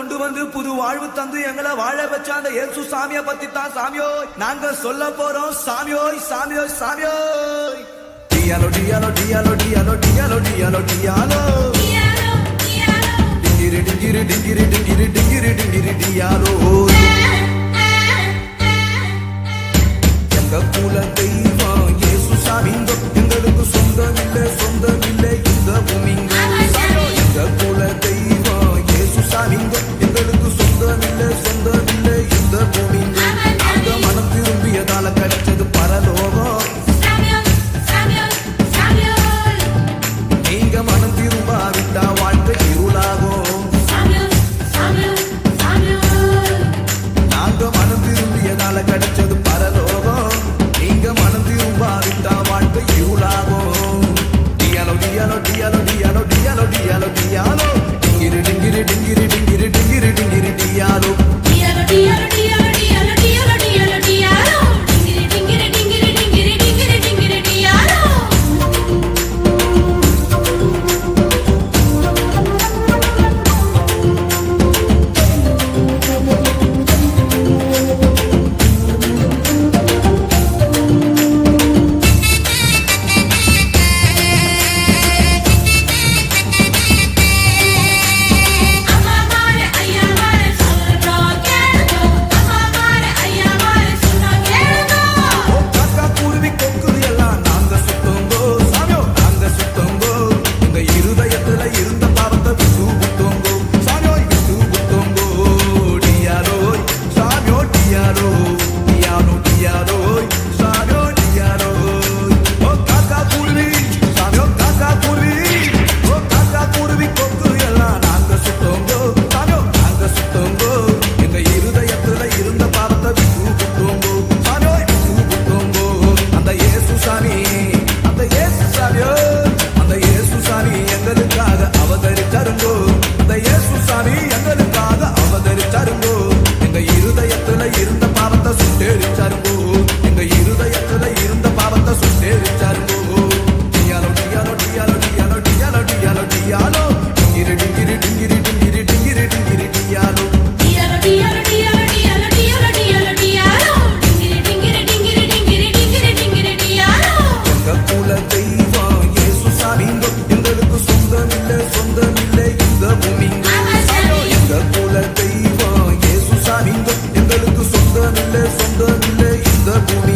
கொண்டு வந்து புது வாழ்வு தந்து எங்களை வாழ வச்ச அந்த இயேசு சாமியை பத்தி தான் சாமியோ நாங்க சொல்ல போறோம். சாமியோய் சாமியோய் சாமியோய். டியாலோ டியாலோ டியாலோ டியாலோ டியாலோ டியாலோ டியாலோ டிங்கிரி டிங்கிரி டிங்கிரி டிங்கிரி டிங்கிரி டிங்கிரி டியாலோ. எங்க குல தெய்வம் இயேசு சாமிங்க, எங்களுக்கு சொந்தமில்லை சொந்தமில்லை இந்த பூமிங்க. எங்க குல தெய்வம் இயேசு சாமிங்க, எங்களுக்கு சொந்தமில்லை சொந்தமில்லை இந்த பூமிங்க. நாங்க மனம் திரும்பியதால கிடைச்சது பரலோகம். நீங்க மனம் திரும்பாவிட்டா வாழ்க்கை இருளாகும். நாங்க மனம் திரும்பியதால கிடைச்சது பரலோகம். நீங்க மனம் திரும்பாவிட்டா வாழ்க்கை இருளாகும். டியாலோ டியாலோ டியாலோ டியாலோ டியாலோ டியாலோ டியாலோ டிங்கிரி டிங்கிரி டிங்கிரி டிங்கிரி டிங்கிரி டிங்கிரி டியாலோ. எங்களுக்கு சொந்தமில்லை சொந்தமில்லை இந்த பூமி.